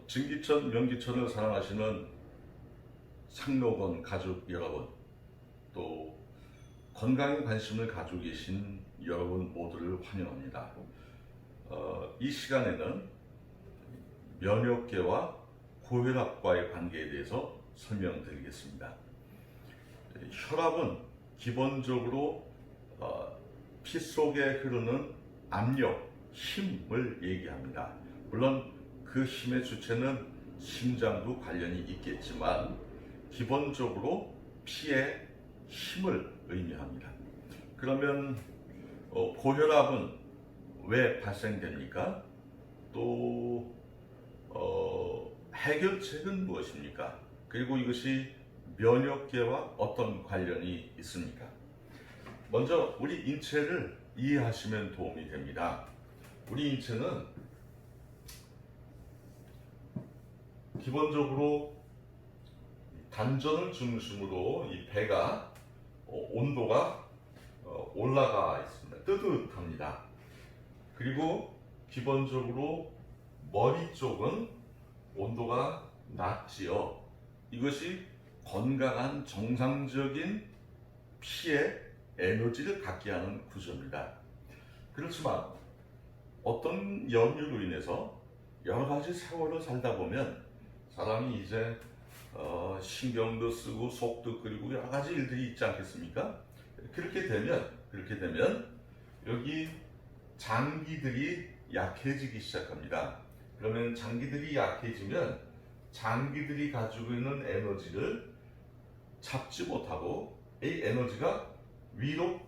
진기천, 명기천을 사랑하시는 상록원 가족 여러분, 또 건강에 관심을 가지고 계신 여러분 모두를 환영합니다. 이 시간에는 면역계와 고혈압과의 관계에 대해서 설명드리겠습니다. 혈압은 기본적으로 피 속에 흐르는 압력, 힘을 얘기합니다. 물론 그 힘의 주체는 심장도 관련이 있겠지만 기본적으로 피의 힘을 의미합니다. 그러면 고혈압은 왜 발생됩니까? 또 해결책은 무엇입니까? 그리고 이것이 면역계와 어떤 관련이 있습니까? 먼저 우리 인체를 이해하시면 도움이 됩니다. 우리 인체는 기본적으로 단전을 중심으로 이 배가 온도가 올라가 있습니다. 뜨뜻합니다. 그리고 기본적으로 머리 쪽은 온도가 낮지요. 이것이 건강한 정상적인 피의 에너지를 갖게 하는 구조입니다. 그렇지만 어떤 연유로 인해서 여러 가지 세월을 살다 보면 사람이 이제 신경도 쓰고 속도 끓이고 여러 가지 일들이 있지 않겠습니까? 그렇게 되면 여기 장기들이 약해지기 시작합니다. 그러면 장기들이 약해지면 장기들이 가지고 있는 에너지를 잡지 못하고 이 에너지가 위로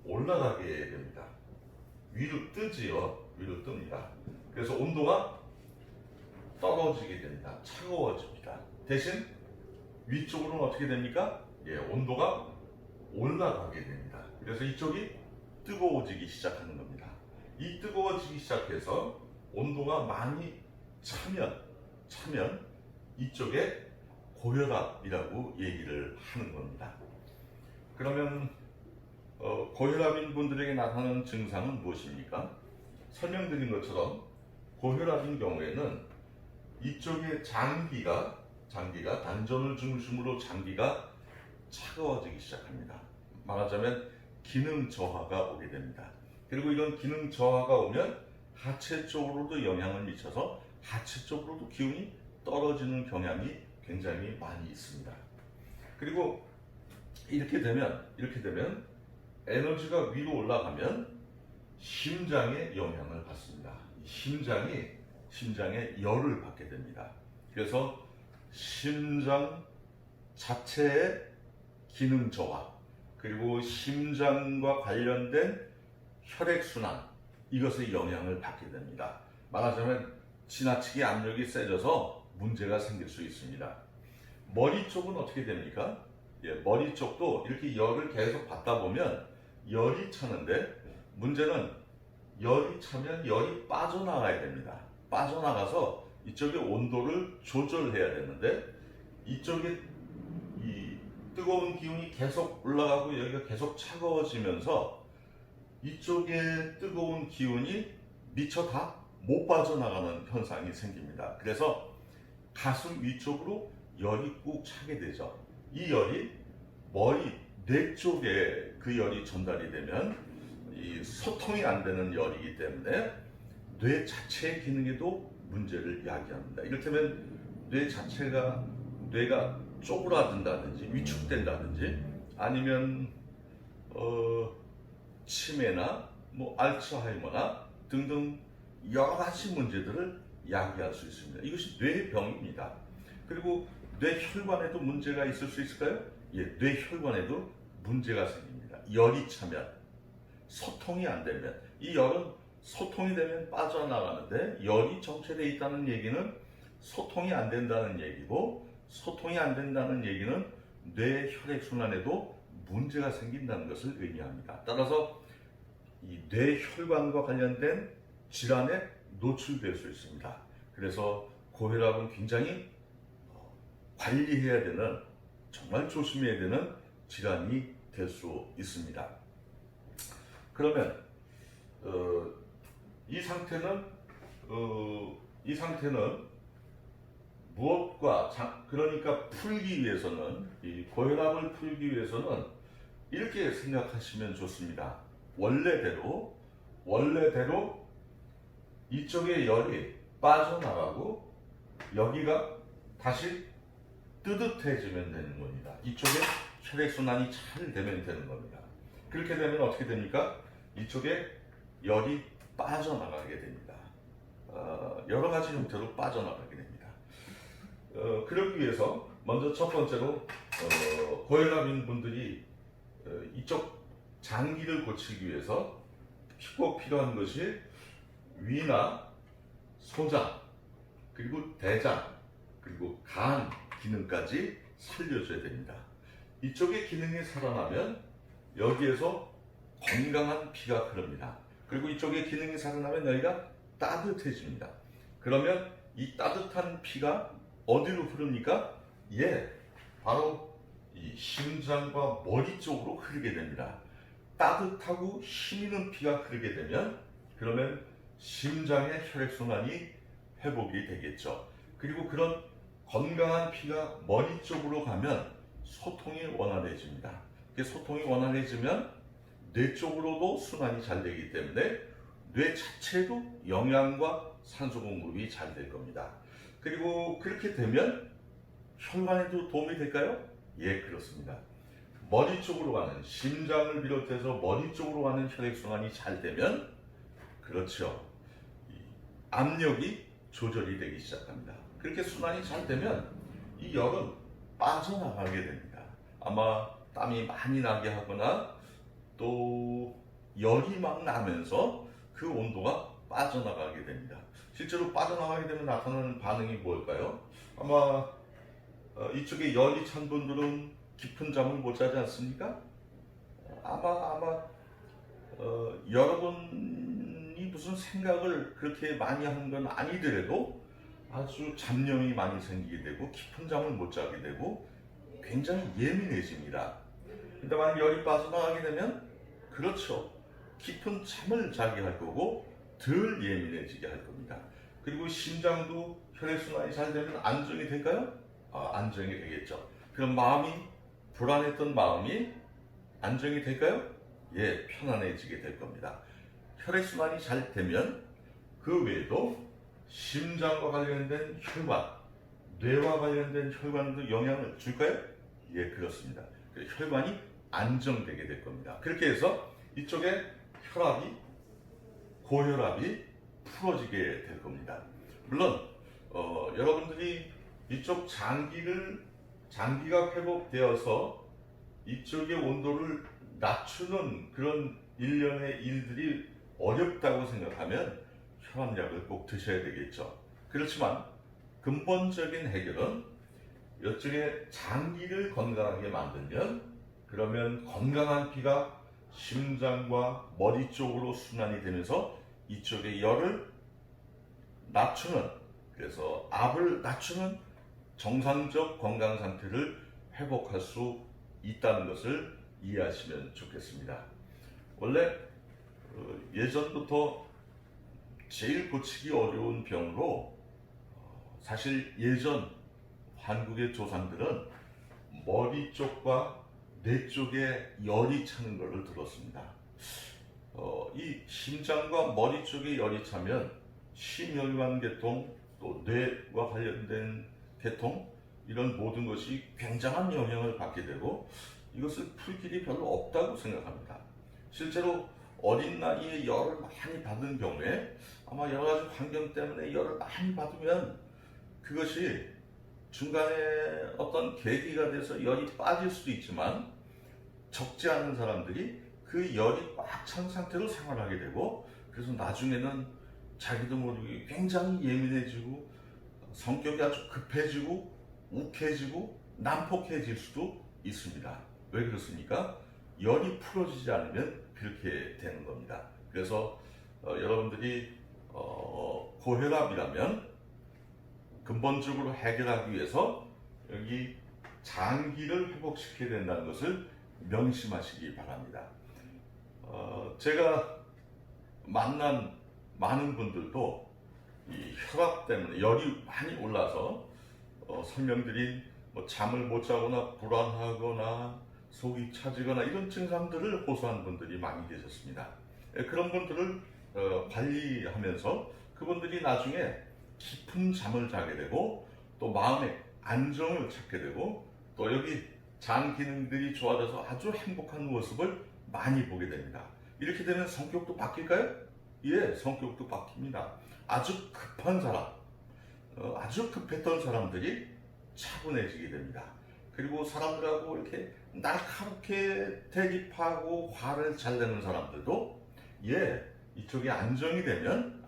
올라가게 됩니다. 위로 뜨지요. 위로 뜹니다. 그래서 온도가 떨어지게 됩니다. 차가워집니다. 대신 위쪽으로는 어떻게 됩니까? 온도가 올라가게 됩니다. 그래서 이쪽이 뜨거워지기 시작하는 겁니다. 이 뜨거워지기 시작해서 온도가 많이 차면 이쪽에 고혈압이라고 얘기를 하는 겁니다. 그러면 고혈압인 분들에게 나타나는 증상은 무엇입니까? 설명드린 것처럼 고혈압인 경우에는 이쪽에 장기가 단전을 중심으로 장기가 차가워지기 시작합니다. 말하자면 기능 저하가 오게 됩니다. 그리고 이런 기능 저하가 오면 하체 쪽으로도 영향을 미쳐서 하체 쪽으로도 기운이 떨어지는 경향이 굉장히 많이 있습니다. 그리고 이렇게 되면 에너지가 위로 올라가면 심장에 영향을 받습니다. 심장에 열을 받게 됩니다. 그래서 심장 자체의 기능 저하, 그리고 심장과 관련된 혈액순환, 이것에 영향을 받게 됩니다. 말하자면 지나치게 압력이 세져서 문제가 생길 수 있습니다. 머리 쪽은 어떻게 됩니까? 머리 쪽도 이렇게 열을 계속 받다 보면 열이 차는데 문제는 열이 차면 열이 빠져나가야 됩니다. 빠져나가서 이쪽의 온도를 조절해야 되는데 이쪽에 이 뜨거운 기운이 계속 올라가고 여기가 계속 차가워지면서 이쪽에 뜨거운 기운이 미처 다 못 빠져나가는 현상이 생깁니다. 그래서 가슴 위쪽으로 열이 꾹 차게 되죠. 이 열이 뇌 쪽에 그 열이 전달이 되면 이 소통이 안 되는 열이기 때문에 뇌 자체의 기능에도 문제를 야기합니다. 이를테면 뇌가 쪼그라든다든지 위축된다든지 아니면 치매나 알츠하이머나 등등 여러 가지 문제들을 야기할 수 있습니다. 이것이 뇌병입니다. 그리고 뇌혈관에도 문제가 있을 수 있을까요? 뇌혈관에도 문제가 생깁니다. 열이 차면, 소통이 안 되면, 이 열은 소통이 되면 빠져나가는데 열이 정체되어 있다는 얘기는 소통이 안 된다는 얘기고, 소통이 안 된다는 얘기는 뇌 혈액순환에도 문제가 생긴다는 것을 의미합니다. 따라서 이 뇌혈관과 관련된 질환에 노출될 수 있습니다. 그래서 고혈압은 굉장히 관리해야 되는, 정말 조심해야 되는 질환이 될 수 있습니다. 그러면 이 상태는 무엇과 그러니까 풀기 위해서는 이 고혈압을 풀기 위해서는 이렇게 생각하시면 좋습니다. 원래대로 이쪽에 열이 빠져나가고 여기가 다시 뜨뜻해지면 되는 겁니다. 이쪽에 혈액순환이 잘 되면 되는 겁니다. 그렇게 되면 어떻게 됩니까? 이쪽에 열이 빠져나가게 됩니다. 여러 가지 형태로 빠져나가게 됩니다. 그러기 위해서 먼저 첫 번째로 고혈압인 분들이 이쪽 장기를 고치기 위해서 꼭 필요한 것이 위나 소장, 그리고 대장, 그리고 간 기능까지 살려줘야 됩니다. 이쪽의 기능이 살아나면 여기에서 건강한 피가 흐릅니다. 그리고 이쪽의 기능이 살아나면 여기가 따뜻해집니다. 그러면 이 따뜻한 피가 어디로 흐릅니까? 바로 이 심장과 머리 쪽으로 흐르게 됩니다. 따뜻하고 힘있는 피가 흐르게 되면 그러면 심장의 혈액순환이 회복이 되겠죠. 그리고 그런 건강한 피가 머리 쪽으로 가면 소통이 원활해집니다. 소통이 원활해지면 뇌 쪽으로도 순환이 잘 되기 때문에 뇌 자체도 영양과 산소 공급이 잘 될 겁니다. 그리고 그렇게 되면 혈관에도 도움이 될까요? 그렇습니다. 머리 쪽으로 가는, 심장을 비롯해서 머리 쪽으로 가는 혈액순환이 잘 되면, 그렇죠, 압력이 조절이 되기 시작합니다. 그렇게 순환이 잘 되면 이 열은 빠져나가게 됩니다. 아마 땀이 많이 나게 하거나 또 열이 막 나면서 그 온도가 빠져나가게 됩니다. 실제로 빠져나가게 되면 나타나는 반응이 뭘까요? 아마 이쪽에 열이 찬 분들은 깊은 잠을 못 자지 않습니까? 아마 여러분이 무슨 생각을 그렇게 많이 하는 건 아니더라도 아주 잡념이 많이 생기게 되고 깊은 잠을 못 자게 되고 굉장히 예민해집니다. 근데 만약 열이 빠져나가게 되면, 그렇죠, 깊은 잠을 자게 할 거고 덜 예민해지게 할 겁니다. 그리고 심장도 혈액순환이 잘 되면 안정이 될까요? 안정이 되겠죠. 그럼 불안했던 마음이 안정이 될까요? 편안해지게 될 겁니다. 혈액순환이 잘 되면 그 외에도 심장과 관련된 혈관, 뇌와 관련된 혈관도 영향을 줄까요? 그렇습니다. 혈관이 안정되게 될 겁니다. 그렇게 해서 이쪽에 고혈압이 풀어지게 될 겁니다. 물론 여러분들이 이쪽 장기가 회복되어서 이쪽의 온도를 낮추는 그런 일련의 일들이 어렵다고 생각하면 혈압약을 꼭 드셔야 되겠죠. 그렇지만 근본적인 해결은 이쪽에 장기를 건강하게 만들면, 그러면 건강한 피가 심장과 머리 쪽으로 순환이 되면서 이쪽의 열을 낮추는, 그래서 압을 낮추는 정상적 건강 상태를 회복할 수 있다는 것을 이해하시면 좋겠습니다. 원래 예전부터 제일 고치기 어려운 병으로, 사실 예전 한국의 조상들은 머리 쪽과 뇌 쪽에 열이 차는 것을 들었습니다. 이 심장과 머리 쪽에 열이 차면 심혈관 계통, 또 뇌와 관련된 계통, 이런 모든 것이 굉장한 영향을 받게 되고 이것을 풀 길이 별로 없다고 생각합니다. 실제로 어린 나이에 열을 많이 받은 경우에 아마 여러 가지 환경 때문에 열을 많이 받으면 그것이 중간에 어떤 계기가 돼서 열이 빠질 수도 있지만, 적지 않은 사람들이 그 열이 꽉 찬 상태로 생활하게 되고, 그래서 나중에는 자기도 모르게 굉장히 예민해지고 성격이 아주 급해지고 욱해지고 난폭해질 수도 있습니다. 왜 그렇습니까? 열이 풀어지지 않으면 그렇게 되는 겁니다. 그래서 여러분들이 고혈압이라면 근본적으로 해결하기 위해서 여기 장기를 회복시켜야 된다는 것을 명심하시기 바랍니다. 제가 만난 많은 분들도 이 혈압 때문에 열이 많이 올라서 설명드린 잠을 못 자거나 불안하거나 속이 차지거나 이런 증상들을 호소하는 분들이 많이 계셨습니다. 그런 분들을 관리하면서 그분들이 나중에 깊은 잠을 자게 되고 또 마음의 안정을 찾게 되고 또 여기 장 기능들이 좋아져서 아주 행복한 모습을 많이 보게 됩니다. 이렇게 되면 성격도 바뀔까요? 예, 성격도 바뀝니다. 아주 급한 사람, 아주 급했던 사람들이 차분해지게 됩니다. 그리고 사람들하고 이렇게 날카롭게 대립하고 화를 잘 내는 사람들도 이쪽이 안정이 되면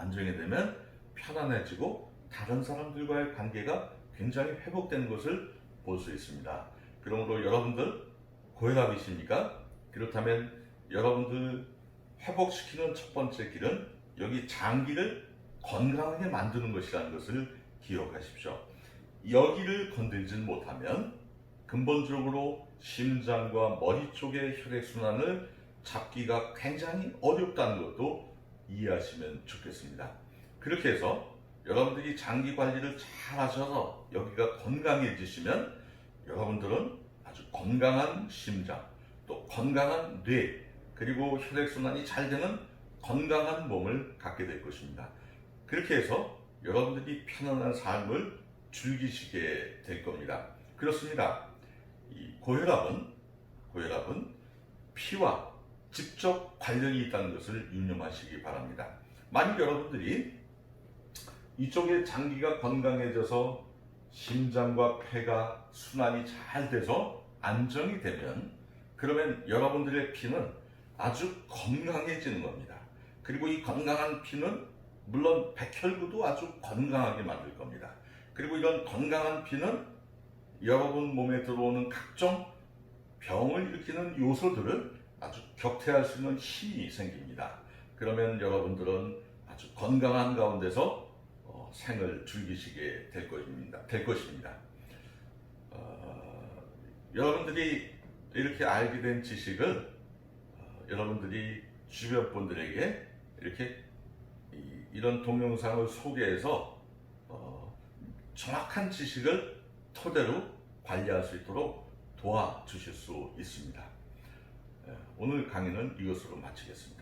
편안해지고 다른 사람들과의 관계가 굉장히 회복되는 것을 볼 수 있습니다. 그러므로 여러분들 고혈압이십니까? 그렇다면 여러분들 회복시키는 첫 번째 길은 여기 장기를 건강하게 만드는 것이라는 것을 기억하십시오. 여기를 건들지 못하면 근본적으로 심장과 머리 쪽의 혈액순환을 잡기가 굉장히 어렵다는 것도 이해하시면 좋겠습니다. 그렇게 해서 여러분들이 장기 관리를 잘 하셔서 여기가 건강해지시면 여러분들은 아주 건강한 심장, 또 건강한 뇌, 그리고 혈액순환이 잘 되는 건강한 몸을 갖게 될 것입니다. 그렇게 해서 여러분들이 편안한 삶을 즐기시게 될 겁니다. 그렇습니다. 이 고혈압은 피와 직접 관련이 있다는 것을 유념하시기 바랍니다. 만약 여러분들이 이쪽에 장기가 건강해져서 심장과 폐가 순환이 잘 돼서 안정이 되면 그러면 여러분들의 피는 아주 건강해지는 겁니다. 그리고 이 건강한 피는 물론 백혈구도 아주 건강하게 만들 겁니다. 그리고 이런 건강한 피는 여러분 몸에 들어오는 각종 병을 일으키는 요소들을 아주 격퇴할 수 있는 힘이 생깁니다. 그러면 여러분들은 아주 건강한 가운데서 생을 즐기시게 될 것입니다. 여러분들이 이렇게 알게 된 지식을 여러분들이 주변 분들에게 이렇게 이런 동영상을 소개해서 정확한 지식을 토대로 관리할 수 있도록 도와주실 수 있습니다. 오늘 강의는 이것으로 마치겠습니다.